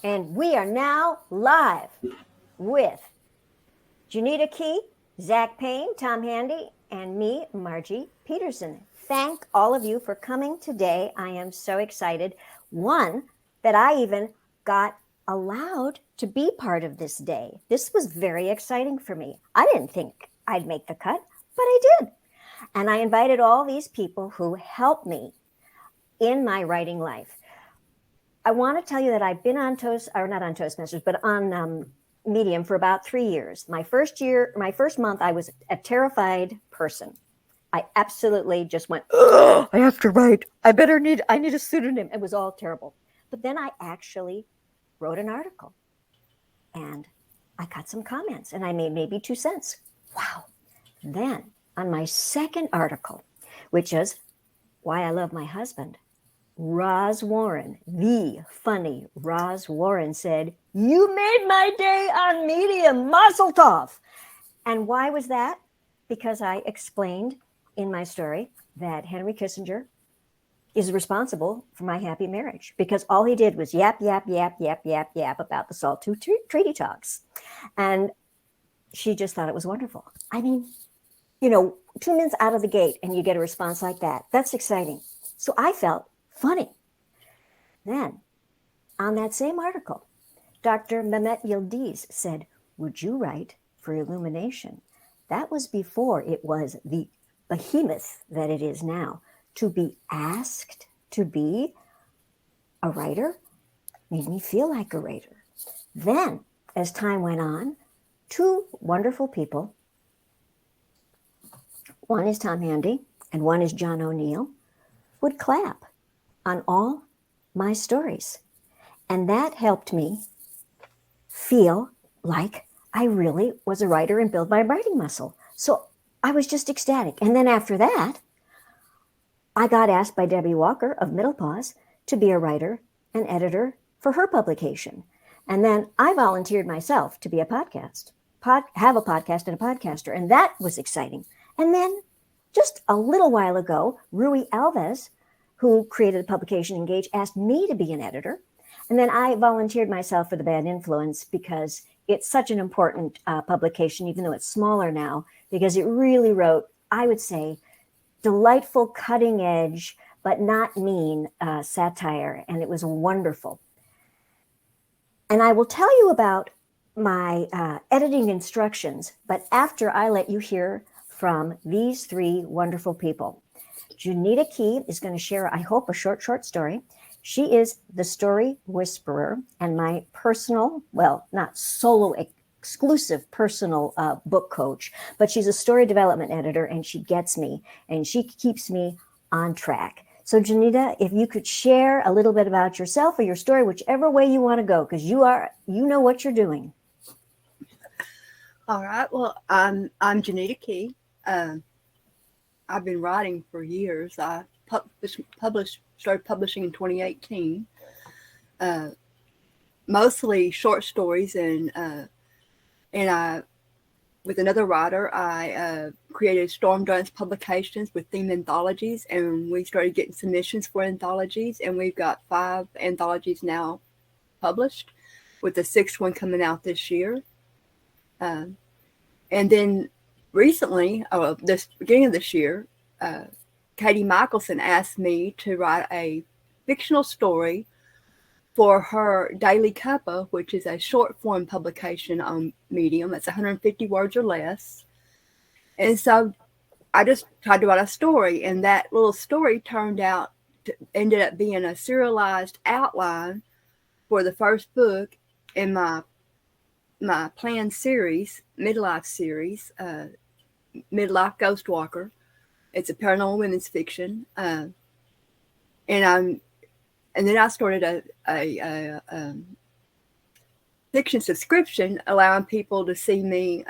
And we are now live with Janita Key, Zach Payne, Tom Handy, and me, Margie Peterson. Thank all of you for coming today. I am so excited. One, that I even got allowed to be part of this day. This was very exciting for me. I didn't think I'd make the cut, but I did. And I invited all these people who helped me in my writing life. I want to tell you that I've been on not on Toastmasters, but on Medium for about 3 years. My first month, I was a terrified person. I absolutely just went, I have to write. I need a pseudonym. It was all terrible. But then I actually wrote an article and I got some comments and I made maybe 2 cents. Wow. Then on my second article, which is Why I Love My Husband, Roz Warren, the funny Roz Warren, said, "You made my day on Medium, mazel tov." And why was that? Because I explained in my story that Henry Kissinger is responsible for my happy marriage because all he did was yap, yap, yap, yap, yap, yap about the SALT II treaty talks. And she just thought it was wonderful. I mean, 2 minutes out of the gate and you get a response like that. That's exciting. So I felt funny. Then, on that same article, Dr. Mehmet Yildiz said, "Would you write for Illumination?" That was before it was the behemoth that it is now. To be asked to be a writer made me feel like a writer. Then, as time went on, 2 wonderful people, one is Tom Handy and one is John O'Neill, would clap on all my stories. And that helped me feel like I really was a writer and build my writing muscle. So I was just ecstatic. And then after that, I got asked by Debbie Walker of Middle Paws to be a writer and editor for her publication. And then I volunteered myself to be have a podcast and a podcaster. And that was exciting. And then just a little while ago, Rui Alves, who created the publication Engage, asked me to be an editor. And then I volunteered myself for the Bad Influence because it's such an important publication, even though it's smaller now, because it really wrote, I would say, delightful, cutting edge, but not mean satire. And it was wonderful. And I will tell you about my editing instructions, but after I let you hear from these 3 wonderful people. Janita Key is going to share, I hope, a short story. She is the story whisperer and my personal, well, not solo exclusive personal book coach, but she's a story development editor and she gets me and she keeps me on track. So Janita, if you could share a little bit about yourself or your story, whichever way you want to go, because you know what you're doing. All right. Well, I'm Janita Key. I've been writing for years. I started publishing in 2018, mostly short stories, and I, with another writer, I created Storm Dance Publications with theme anthologies, and we started getting submissions for anthologies, and we've got 5 anthologies now published, with the 6th one coming out this year, and then recently, this beginning of this year, Katie Michelson asked me to write a fictional story for her Daily Cuppa, which is a short form publication on Medium. It's 150 words or less. And so I just tried to write a story, and that little story ended up being a serialized outline for the first book in my planned series, midlife series, Midlife Ghost Walker. It's a paranormal women's fiction, and then I started a fiction subscription, allowing people to see me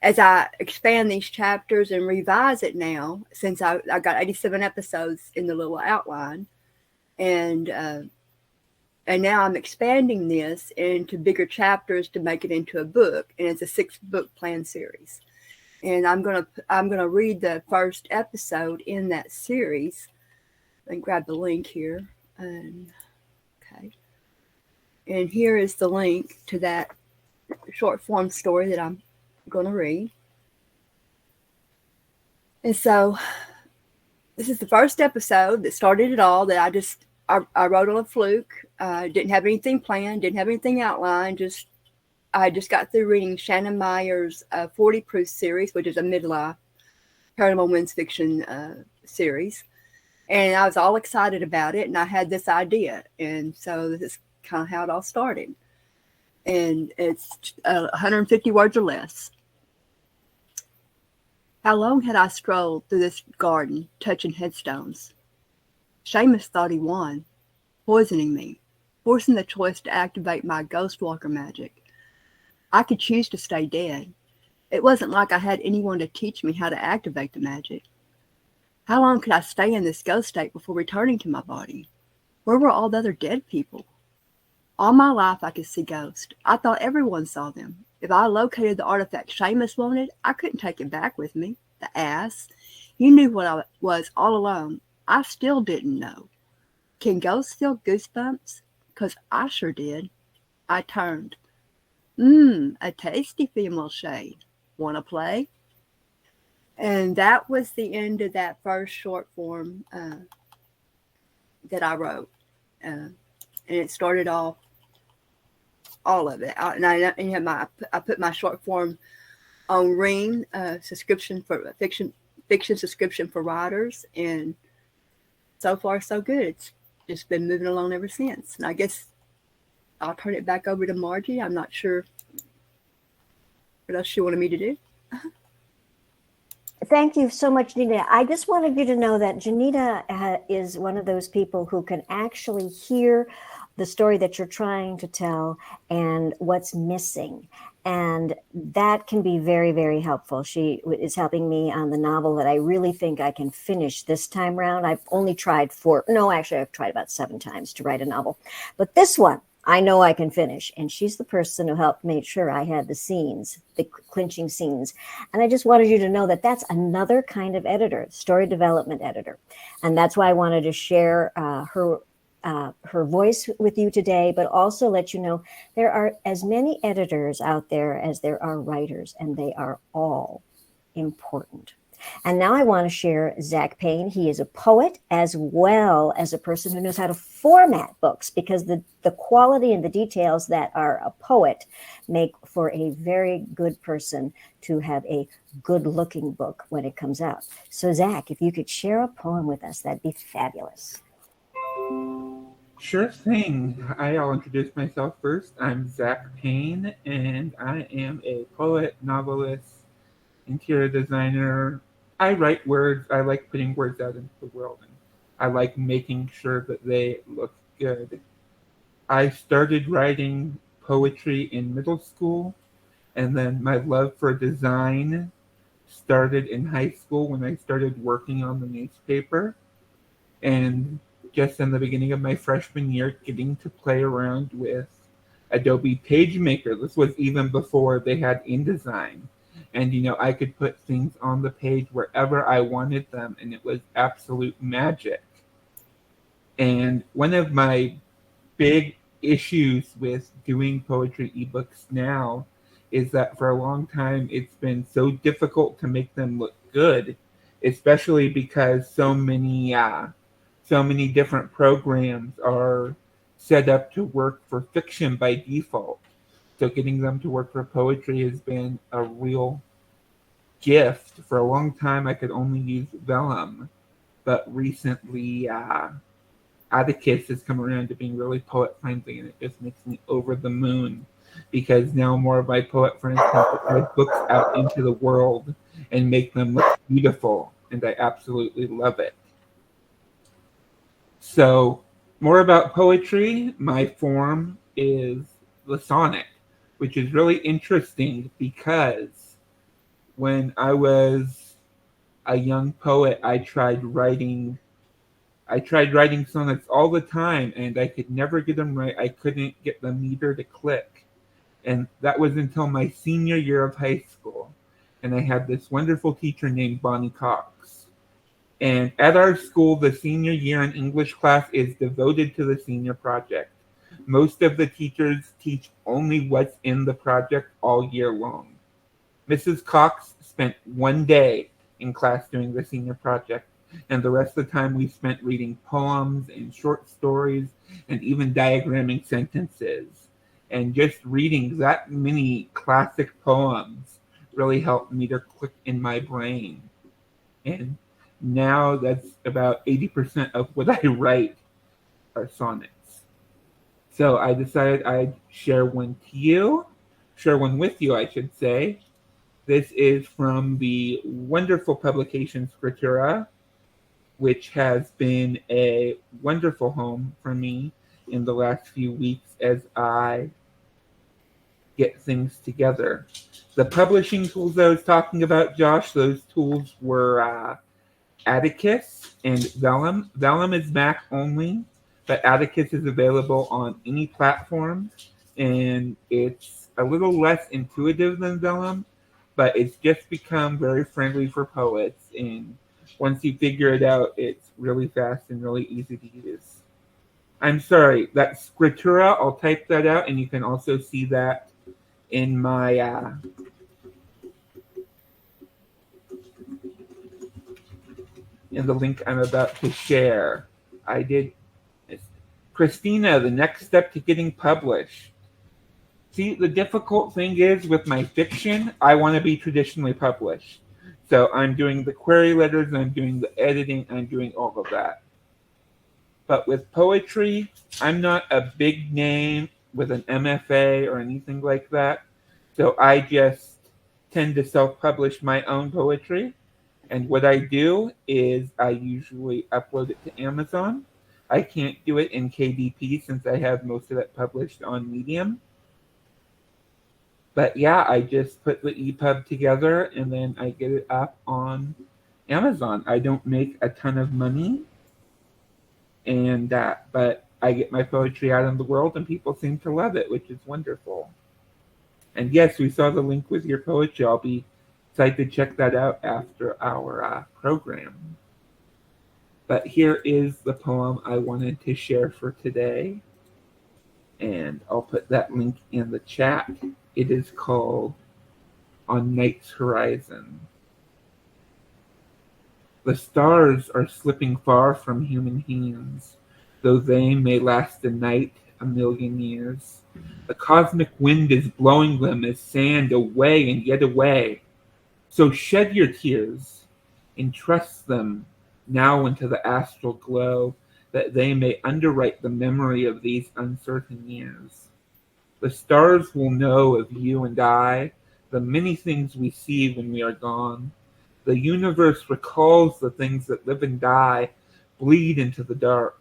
as I expand these chapters and revise it now. Since I got 87 episodes in the little outline, and now I'm expanding this into bigger chapters to make it into a book, and it's a 6-book planned series. And I'm gonna read the first episode in that series. And grab the link here. Okay. And here is the link to that short form story that I'm going to read. And so this is the first episode that started it all, that I wrote on a fluke. Didn't have anything planned, didn't have anything outlined. I just got through reading Shannon Meyer's 40 Proof series, which is a midlife paranormal women's fiction series. And I was all excited about it, and I had this idea. And so this is kind of how it all started. And it's 150 words or less. How long had I strolled through this garden, touching headstones? Seamus thought he won, poisoning me, forcing the choice to activate my ghost walker magic. I could choose to stay dead. It wasn't like I had anyone to teach me how to activate the magic. How long could I stay in this ghost state before returning to my body? Where were all the other dead people? All my life I could see ghosts. I thought everyone saw them. If I located the artifact Seamus wanted, I couldn't take it back with me. The ass. He knew what I was all along. I still didn't know. Can ghosts feel goosebumps? 'Cause I sure did. I turned. A tasty female shade. Wanna play? And that was the end of that first short form that I wrote. And it started off all of it. I put my short form on Ring, subscription for fiction subscription for writers, and so far so good. It's just been moving along ever since. And I guess I'll turn it back over to Margie. I'm not sure what else she wanted me to do. Thank you so much, Janita. I just wanted you to know that Janita is one of those people who can actually hear the story that you're trying to tell and what's missing. And that can be very, very helpful. She is helping me on the novel that I really think I can finish this time around. I've only tried I've tried about 7 times to write a novel. But this one, I know I can finish. And she's the person who helped make sure I had the scenes, the clinching scenes. And I just wanted you to know that that's another kind of editor, story development editor. And that's why I wanted to share her voice with you today, but also let you know there are as many editors out there as there are writers, and they are all important. And now I want to share Zach Payne. He is a poet as well as a person who knows how to format books, because the quality and the details that are a poet make for a very good person to have a good looking book when it comes out. So Zach, if you could share a poem with us, that'd be fabulous. Sure thing. I'll introduce myself first. I'm Zach Payne, and I am a poet, novelist, interior designer. I write words. I like putting words out into the world, and I like making sure that they look good. I started writing poetry in middle school, and then my love for design started in high school when I started working on the newspaper. And just in the beginning of my freshman year, getting to play around with Adobe PageMaker. This was even before they had InDesign. And, I could put things on the page wherever I wanted them, and it was absolute magic. And one of my big issues with doing poetry ebooks now is that for a long time it's been so difficult to make them look good, especially because so many different programs are set up to work for fiction by default. So getting them to work for poetry has been a real gift. For a long time, I could only use Vellum, but recently, Atticus has come around to being really poet-friendly, and it just makes me over the moon, because now more of my poet friends can put my books out into the world and make them look beautiful, and I absolutely love it. So, more about poetry. My form is the sonnet, which is really interesting because when I was a young poet, I tried writing sonnets all the time, and I could never get them right. I couldn't get the meter to click. And that was until my senior year of high school. And I had this wonderful teacher named Bonnie Cox. And at our school, the senior year in English class is devoted to the senior project. Most of the teachers teach only what's in the project all year long. Mrs. Cox spent one day in class doing the senior project, and the rest of the time we spent reading poems and short stories and even diagramming sentences. And just reading that many classic poems really helped me to click in my brain. And now that's about 80% of what I write are sonnets. So I decided I'd share one with you, I should say. This is from the wonderful publication Scriptura, which has been a wonderful home for me in the last few weeks as I get things together. The publishing tools I was talking about, Josh, those tools were Atticus and Vellum. Vellum is Mac only, but Atticus is available on any platform, and it's a little less intuitive than Vellum, but it's just become very friendly for poets, and once you figure it out, it's really fast and really easy to use. I'm sorry, that's Scriptura. I'll type that out, and you can also see that in my in the link I'm about to share. I did. Christina, the next step to getting published. See, the difficult thing is with my fiction, I want to be traditionally published. So I'm doing the query letters, I'm doing the editing, I'm doing all of that. But with poetry, I'm not a big name with an MFA or anything like that. So I just tend to self-publish my own poetry. And what I do is I usually upload it to Amazon. I can't do it in KDP since I have most of it published on Medium. But yeah, I just put the EPUB together and then I get it up on Amazon. I don't make a ton of money, but I get my poetry out in the world and people seem to love it, which is wonderful. And yes, we saw the link with your poetry. I'll be excited to check that out after our program. But here is the poem I wanted to share for today. And I'll put that link in the chat. It is called On Night's Horizon. The stars are slipping far from human hands, though they may last a night, a million years. The cosmic wind is blowing them as sand away and yet away. So shed your tears, entrust them now into the astral glow, that they may underwrite the memory of these uncertain years. The stars will know of you and I, the many things we see when we are gone. The universe recalls the things that live and die, bleed into the dark.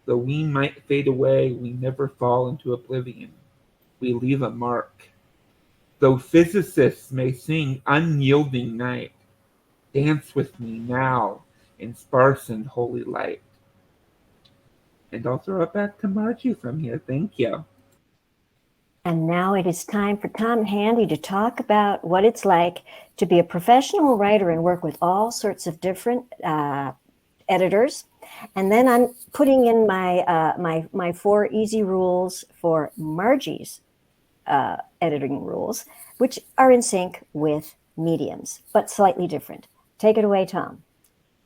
Though we might fade away, we never fall into oblivion. We leave a mark. Though physicists may sing unyielding night, dance with me now in sparse and holy light. And I'll throw it back to Margie from here. Thank you. And now it is time for Tom Handy to talk about what it's like to be a professional writer and work with all sorts of different editors. And then I'm putting in my 4 easy rules for Margie's editing rules, which are in sync with Medium's, but slightly different. Take it away, Tom.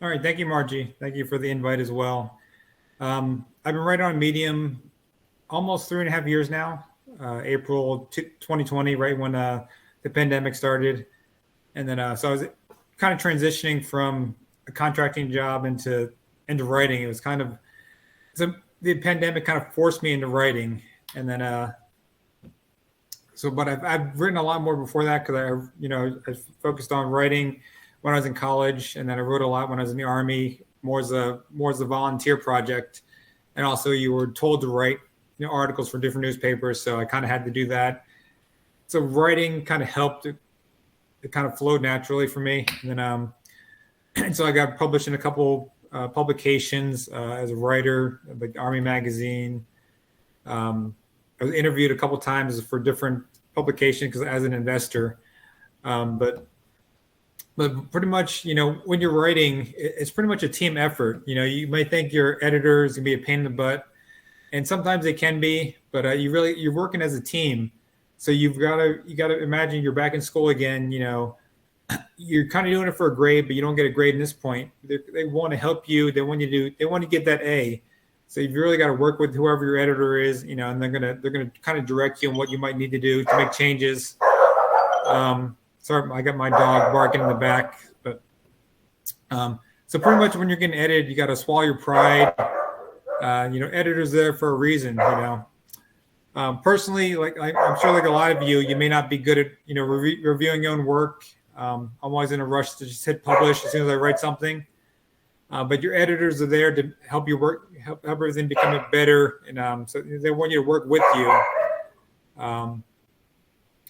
All right. Thank you, Margie. Thank you for the invite as well. I've been writing on Medium almost 3.5 years now. April 2020, right when the pandemic started. And then so I was kind of transitioning from a contracting job into writing. It was kind of, so the pandemic kind of forced me into writing. And then but I've written a lot more before that because I focused on writing when I was in college, and then I wrote a lot when I was in the Army, more as a volunteer project. And also you were told to write articles for different newspapers, so I kind of had to do that. So writing kind of helped. It kind of flowed naturally for me. And then and so I got published in a couple publications as a writer, like Army Magazine. I was interviewed a couple times for different publications because as an investor. But pretty much, when you're writing, it's pretty much a team effort. You might think your editor is gonna be a pain in the butt, and sometimes they can be, but you're working as a team. So you got to imagine you're back in school again. You're kind of doing it for a grade, but you don't get a grade in this point. They want to help you. They want to get that A. So you've really got to work with whoever your editor is, and they're gonna kind of direct you on what you might need to do to make changes. Sorry, I got my dog barking in the back, but so pretty much when you're getting edited, you got to swallow your pride. Editor's there for a reason. Personally, I'm sure like a lot of you may not be good at reviewing your own work. I'm always in a rush to just hit publish as soon as I write something. But your editors are there to help you work, help everything become better, and so they want you to work with you.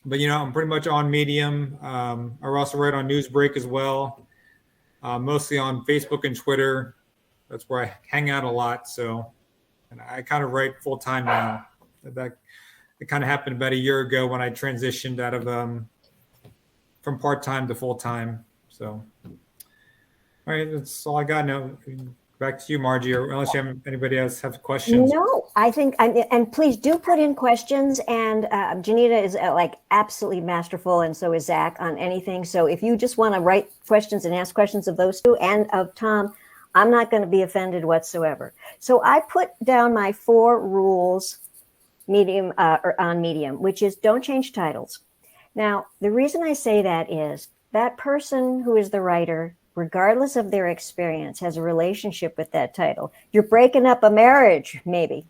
But I'm pretty much on Medium. I also write on Newsbreak as well, mostly on Facebook and Twitter. That's where I hang out a lot. So, and I kind of write full time now. It kind of happened about a year ago when I transitioned out of from part time to full time. So, all right, that's all I got now. Back to you, Margie, or unless you have anybody else have questions. No, I think, and please do put in questions. And Janita is absolutely masterful, and so is Zach on anything. So if you just want to write questions and ask questions of those two and of Tom, I'm not going to be offended whatsoever. So I put down my 4 rules, Medium or on Medium, which is don't change titles. Now, the reason I say that is that person who is the writer, regardless of their experience, has a relationship with that title. You're breaking up a marriage, maybe.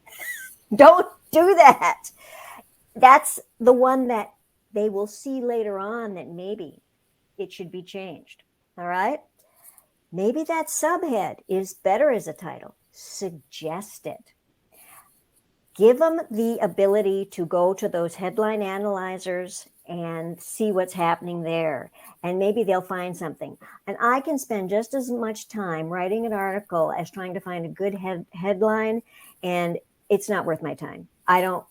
Don't do that. That's the one that they will see later on that maybe it should be changed. All right? Maybe that subhead is better as a title. Suggest it. Give them the ability to go to those headline analyzers and see what's happening there. And maybe they'll find something. And I can spend just as much time writing an article as trying to find a good headline. And it's not worth my time. I don't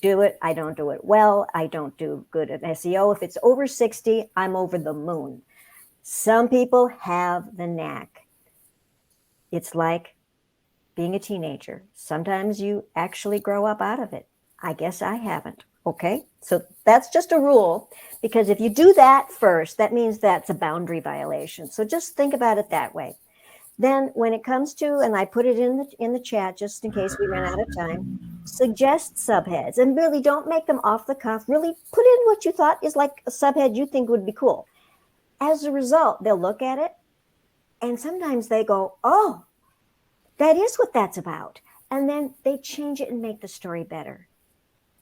do it. I don't do it well. I don't do good at SEO. If it's over 60, I'm over the moon. Some people have the knack. It's like being a teenager. Sometimes you actually grow up out of it. I guess I haven't. Okay, so that's just a rule, because if you do that first, that means that's a boundary violation. So just think about it that way. Then when it comes to, and I put it in the chat just in case we run out of time, suggest subheads, and really don't make them off the cuff. Really put in what you thought is like a subhead you think would be cool. As a result, they'll look at it, and sometimes they go, oh, that is what that's about. And then they change it and make the story better.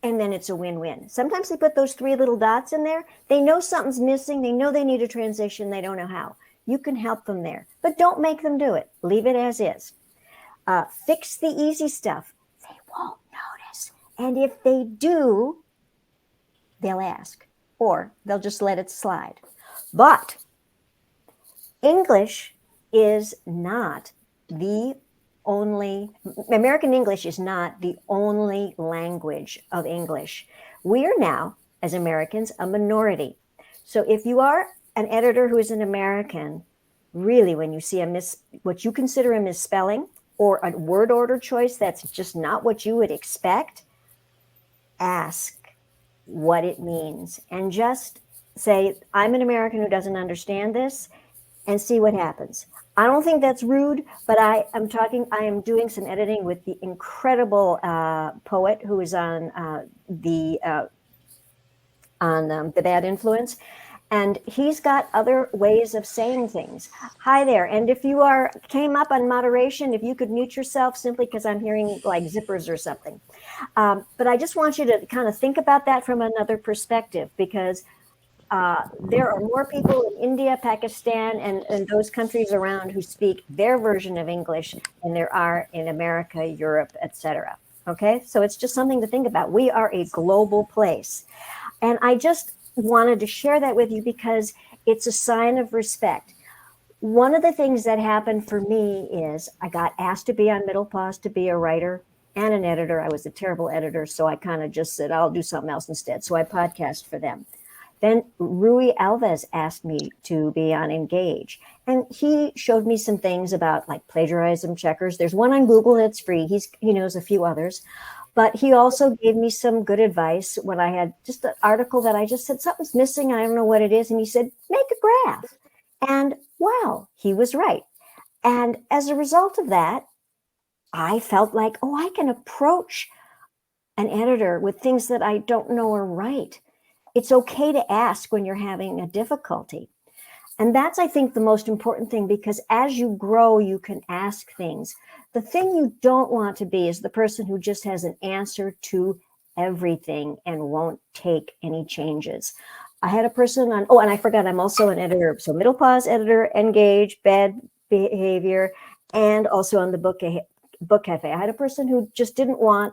And then it's a win-win. Sometimes they put those 3 little dots in there. They know something's missing. They know they need a transition. They don't know how. You can help them there, but don't make them do it. Leave it as is. Fix the easy stuff. They won't notice. And if they do, they'll ask, or they'll just let it slide. But English is not American English is not the only language of English. We are now, as Americans, a minority. So if you are an editor who is an American, really, when you see what you consider a misspelling or a word order choice that's just not what you would expect, ask what it means and just say, I'm an American who doesn't understand this, and see what happens. I don't think that's rude, but I am doing some editing with the incredible poet who is on the Bad Influence. And he's got other ways of saying things. Hi there. And if you came up on moderation, if you could mute yourself simply because I'm hearing like zippers or something. But I just want you to kind of think about that from another perspective, because there are more people in India, Pakistan, and those countries around who speak their version of English than there are in America, Europe, etc. Okay, so it's just something to think about. We are a global place. And I just wanted to share that with you because it's a sign of respect. One of the things that happened for me is I got asked to be on Middle Pause to be a writer and an editor. I was a terrible editor, so I kind of just said, I'll do something else instead. So I podcast for them. Then Rui Alves asked me to be on Engage, and he showed me some things about like plagiarism checkers. There's one on Google that's free. He knows a few others, but he also gave me some good advice when I had just an article that I just said something's missing and I don't know what it is, and he said make a graph, and wow, he was right. And as a result of that, I felt like, oh, I can approach an editor with things that I don't know are right. It's okay to ask when you're having a difficulty. And that's, I think, the most important thing, because as you grow, you can ask things. The thing you don't want to be is the person who just has an answer to everything and won't take any changes. I had a person on, and I forgot, I'm also an editor. So Middle Pause editor, Engage, Bad Behavior, and also on the Book Cafe. I had a person who just didn't want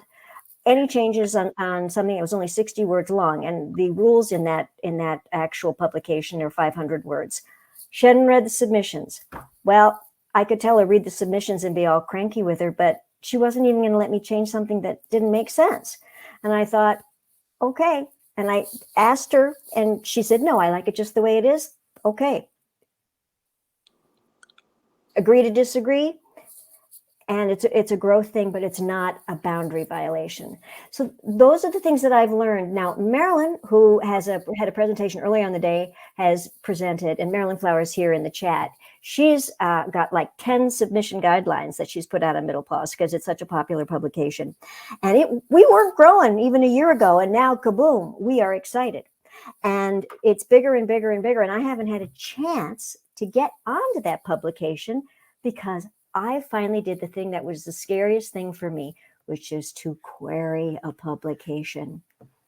any changes on something that was only 60 words long, and the rules in that actual publication are 500 words. She hadn't read the submissions. Well, I could tell her read the submissions and be all cranky with her, but she wasn't even going to let me change something that didn't make sense. And I thought, okay. And I asked her, and she said, no, I like it just the way it is. Okay. Agree to disagree. And it's a growth thing, but it's not a boundary violation. So those are the things that I've learned. Now, Marilyn, who had a presentation earlier on the day, has presented, and Marilyn Flowers here in the chat. She's got like 10 submission guidelines that she's put out on Middle Pause because it's such a popular publication. And we weren't growing even a year ago, and now kaboom, we are excited. And it's bigger and bigger and bigger. And I haven't had a chance to get onto that publication because I finally did the thing that was the scariest thing for me, which is to query a publication.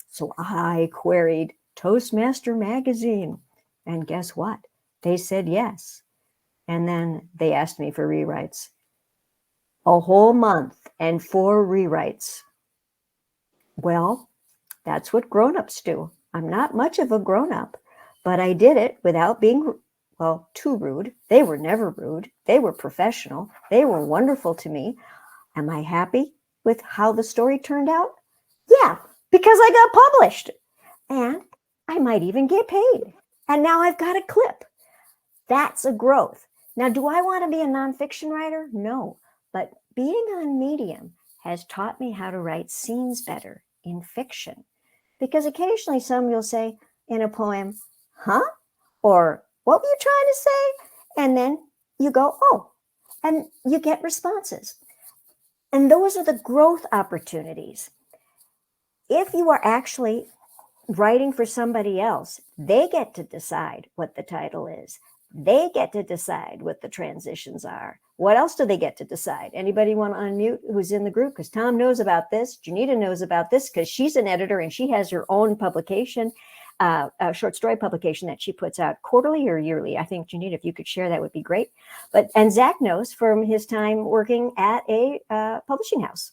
So I queried Toastmaster Magazine, and guess what? They said yes. And then they asked me for rewrites. A whole month and 4 rewrites. Well, that's what grown-ups do. I'm not much of a grown-up, but I did it without being too rude. They were never rude. They were professional. They were wonderful to me. Am I happy with how the story turned out? Yeah, because I got published. And I might even get paid. And now I've got a clip. That's a growth. Now, do I want to be a nonfiction writer? No. But being on Medium has taught me how to write scenes better in fiction. Because occasionally you'll say in a poem, huh? Or what were you trying to say? And then you go, oh, and you get responses. And those are the growth opportunities. If you are actually writing for somebody else, they get to decide what the title is. They get to decide what the transitions are. What else do they get to decide? Anybody want to unmute who's in the group? Because Tom knows about this. Janita knows about this because she's an editor and she has her own publication. A short story publication that she puts out quarterly or yearly. I think, Janita, if you could share, that would be great. And Zach knows from his time working at a publishing house.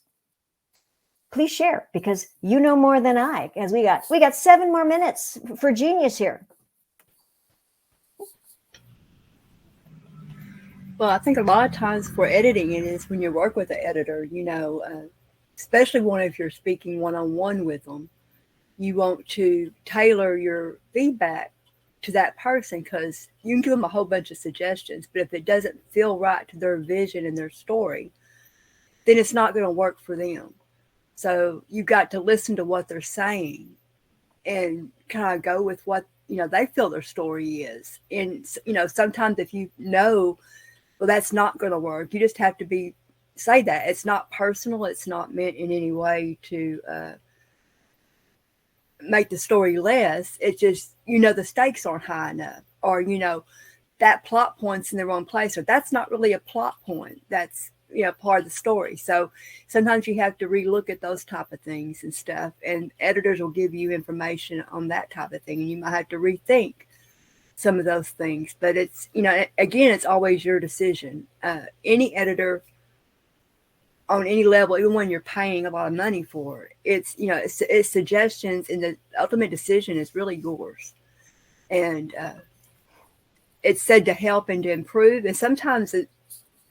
Please share, because you know more than I, because we got 7 more minutes for genius here. Well, I think a lot of times for editing, it is when you work with an editor, especially if you're speaking one-on-one with them, you want to tailor your feedback to that person, because you can give them a whole bunch of suggestions, but if it doesn't feel right to their vision and their story, then it's not going to work for them. So you've got to listen to what they're saying and kind of go with what, they feel their story is. And, sometimes if well, that's not going to work, you just have to say that. It's not personal. It's not meant in any way to make the story less. It's just, the stakes aren't high enough, or, that plot point's in the wrong place, or that's not really a plot point. That's, part of the story. So sometimes you have to relook at those type of things and stuff, and editors will give you information on that type of thing, and you might have to rethink some of those things. But it's, again, it's always your decision. Any editor on any level, even when you're paying a lot of money for it, it's suggestions, and the ultimate decision is really yours. And it's said to help and to improve. And sometimes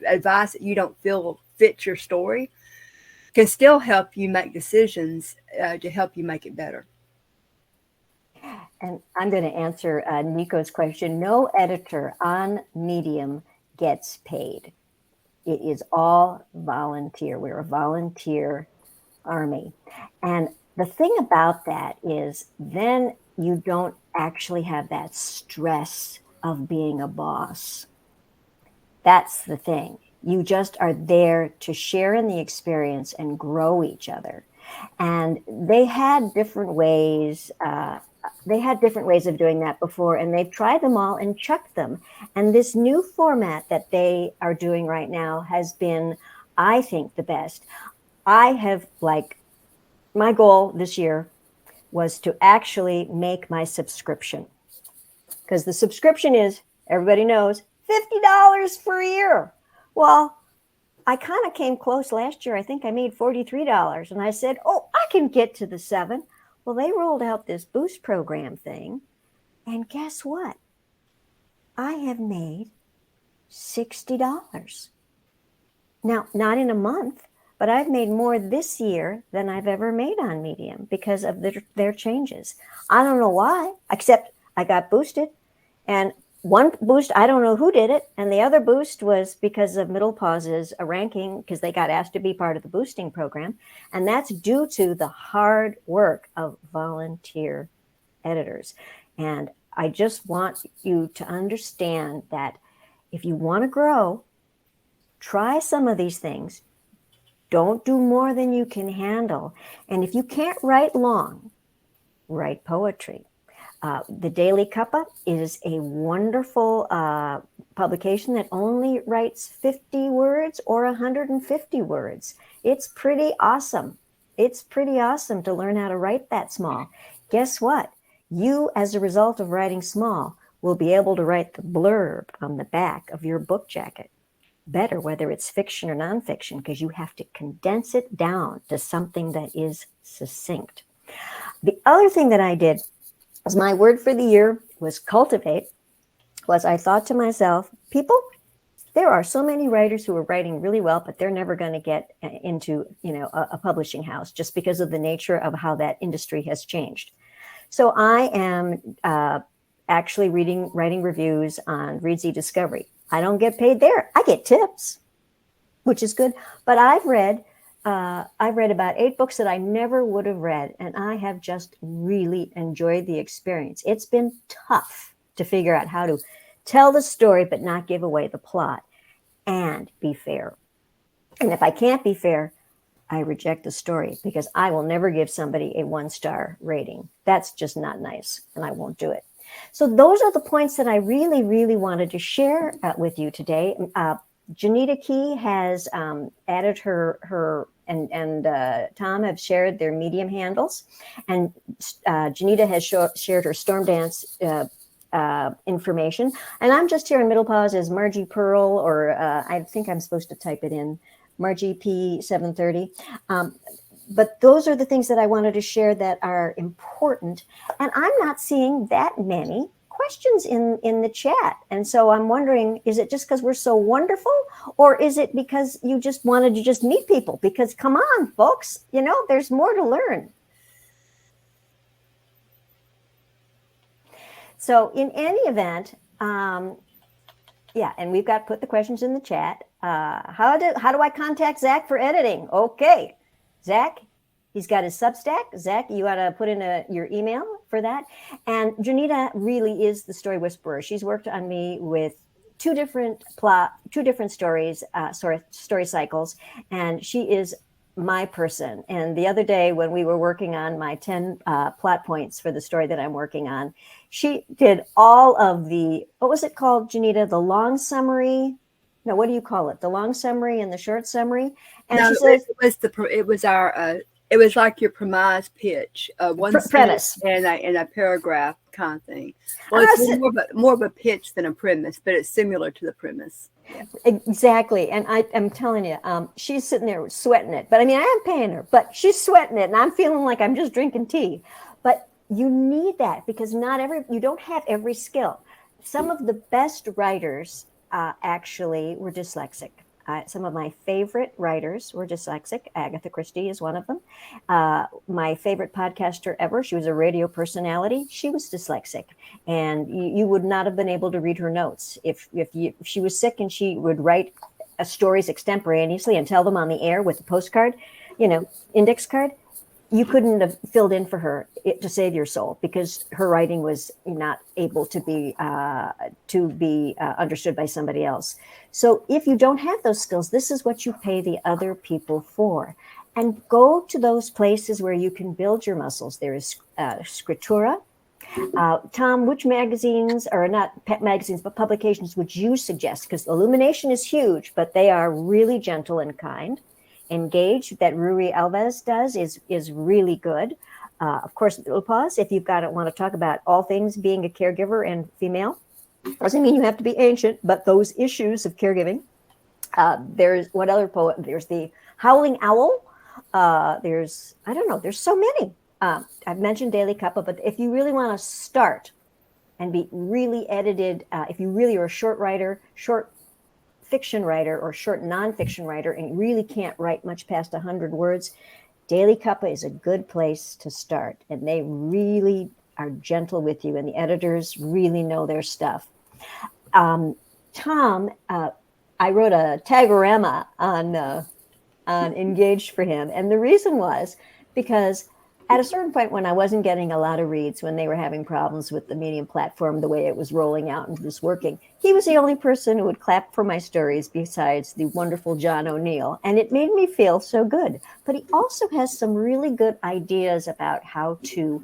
advice that you don't feel fits your story can still help you make decisions to help you make it better. And I'm going to answer Nico's question. No editor on Medium gets paid. It is all volunteer. We're a volunteer army. And the thing about that is then you don't actually have that stress of being a boss. That's the thing. You just are there to share in the experience and grow each other. And they had different ways. Of doing that before, and they've tried them all and chucked them. And this new format that they are doing right now has been, I think, the best. I have, my goal this year was to actually make my subscription, because the subscription is, everybody knows, $50 for a year. Well, I kind of came close last year. I think I made $43, and I said, oh, I can get to the $7. Well, they rolled out this boost program thing, and guess what? I have made $60. Now, not in a month, but I've made more this year than I've ever made on Medium because of their changes. I don't know why, except I got boosted, and one boost, I don't know who did it, and the other boost was because of Middle Pause's ranking, because they got asked to be part of the boosting program, and that's due to the hard work of volunteer editors. And I just want you to understand that if you want to grow, try some of these things. Don't do more than you can handle. And if you can't write long, write poetry. The Daily Cuppa is a wonderful publication that only writes 50 words or 150 words. It's pretty awesome. It's pretty awesome to learn how to write that small. Guess what? You, as a result of writing small, will be able to write the blurb on the back of your book jacket better, whether it's fiction or nonfiction, because you have to condense it down to something that is succinct. The other thing that I did, as my word for the year was cultivate, was I thought to myself, people, there are so many writers who are writing really well, but they're never going to get into, a publishing house just because of the nature of how that industry has changed. So I am actually writing reviews on Reads eDiscovery. I don't get paid there. I get tips, which is good. But I've read about 8 books that I never would have read, and I have just really enjoyed the experience. It's been tough to figure out how to tell the story but not give away the plot and be fair. And if I can't be fair, I reject the story, because I will never give somebody a 1-star rating. That's just not nice, and I won't do it. So those are the points that I really, really wanted to share with you today. Janita Key has added her and Tom have shared their Medium handles, and Janita has shared her Storm Dance information. And I'm just here in Middle Pause as Margie Pearl, or I think I'm supposed to type it in, Margie P730. But those are the things that I wanted to share that are important. And I'm not seeing that many questions in the chat. And so I'm wondering, is it just because we're so wonderful, or is it because you just wanted to just meet people? Because come on, folks, there's more to learn. So in any event, and we've got put the questions in the chat. How do I contact Zach for editing? Okay, Zach, he's got his Substack. Zach, you got to put in your email for that. And Janita really is the story whisperer. She's worked on me with two different stories, story cycles, and she is my person. And the other day when we were working on my 10 plot points for the story that I'm working on, she did all of the, what was it called, Janita? The long summary? No, what do you call it? The long summary and the short summary? And no, she says, it was like your premise pitch, one premise and a paragraph kind of thing. Well, it's more of a pitch than a premise, but it's similar to the premise. Yeah. Exactly. And I'm telling you, she's sitting there sweating it. But I mean, I am paying her, but she's sweating it, and I'm feeling like I'm just drinking tea. But you need that, because you don't have every skill. Some of the best writers actually were dyslexic. Some of my favorite writers were dyslexic. Agatha Christie is one of them. My favorite podcaster ever, she was a radio personality. She was dyslexic, and you would not have been able to read her notes. If she was sick and she would write stories extemporaneously and tell them on the air with a postcard, index card, you couldn't have filled in for her to save your soul, because her writing was not able to be understood by somebody else. So if you don't have those skills, this is what you pay the other people for. And go to those places where you can build your muscles. There is Scriptura. Tom, which magazines, or not magazines, but publications would you suggest? Because Illumination is huge, but they are really gentle and kind. Engage, that Ruri Alves does, is really good. Of course, Pause, if you've got want to talk about all things being a caregiver and female, doesn't mean you have to be ancient, but those issues of caregiving. There's what other poet? There's the Howling Owl. There's so many. I've mentioned Daily Cuppa, but if you really want to start and be really edited, if you really are a short fiction writer or short nonfiction writer and really can't write much past 100 words, Daily Cuppa is a good place to start. And they really are gentle with you, and the editors really know their stuff. Tom, I wrote a tagorama on Engaged for him. And the reason was because at a certain point when I wasn't getting a lot of reads, when they were having problems with the Medium platform, the way it was rolling out and was working, he was the only person who would clap for my stories besides the wonderful John O'Neill. And it made me feel so good. But he also has some really good ideas about how to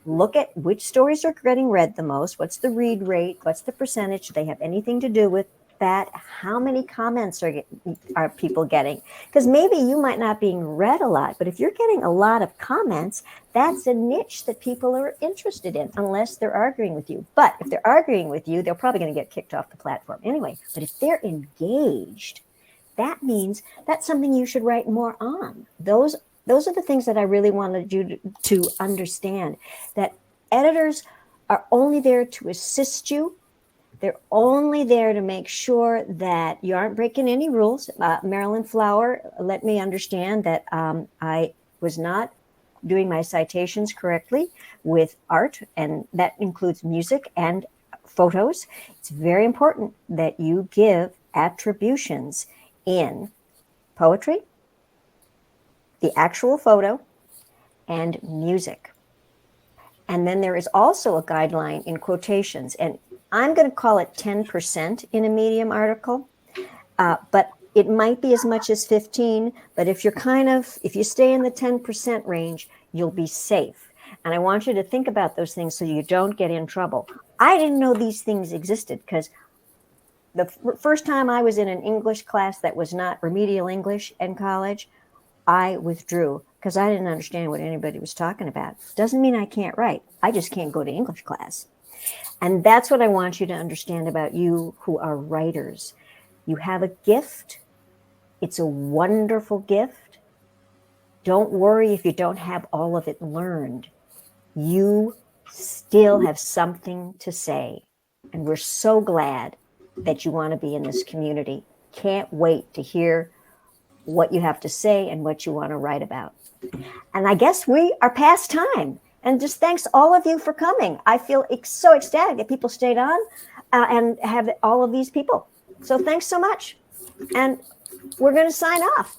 look at which stories are getting read the most, what's the read rate, what's the percentage, do they have anything to do with that, how many comments are people getting? Because maybe you might not being read a lot, but if you're getting a lot of comments, that's a niche that people are interested in, unless they're arguing with you. But if they're arguing with you, they're probably going to get kicked off the platform anyway. But if they're engaged, that means that's something you should write more on. Those are the things that I really wanted you to understand, that editors are only there to assist you. They're only there to make sure that you aren't breaking any rules. Marilyn Flower let me understand that I was not doing my citations correctly with art, and that includes music and photos. It's very important that you give attributions in poetry, the actual photo, and music. And then there is also a guideline in quotations, and I'm going to call it 10% in a Medium article, but it might be as much as 15. But if you stay in the 10% range, you'll be safe. And I want you to think about those things so you don't get in trouble. I didn't know these things existed, because the first time I was in an English class that was not remedial English in college, I withdrew because I didn't understand what anybody was talking about. Doesn't mean I can't write. I just can't go to English class. And that's what I want you to understand about you who are writers. You have a gift. It's a wonderful gift. Don't worry if you don't have all of it learned. You still have something to say. And we're so glad that you want to be in this community. Can't wait to hear what you have to say and what you want to write about. And I guess we are past time. And just thanks all of you for coming. I feel so ecstatic that people stayed on and have all of these people. So thanks so much. And we're going to sign off.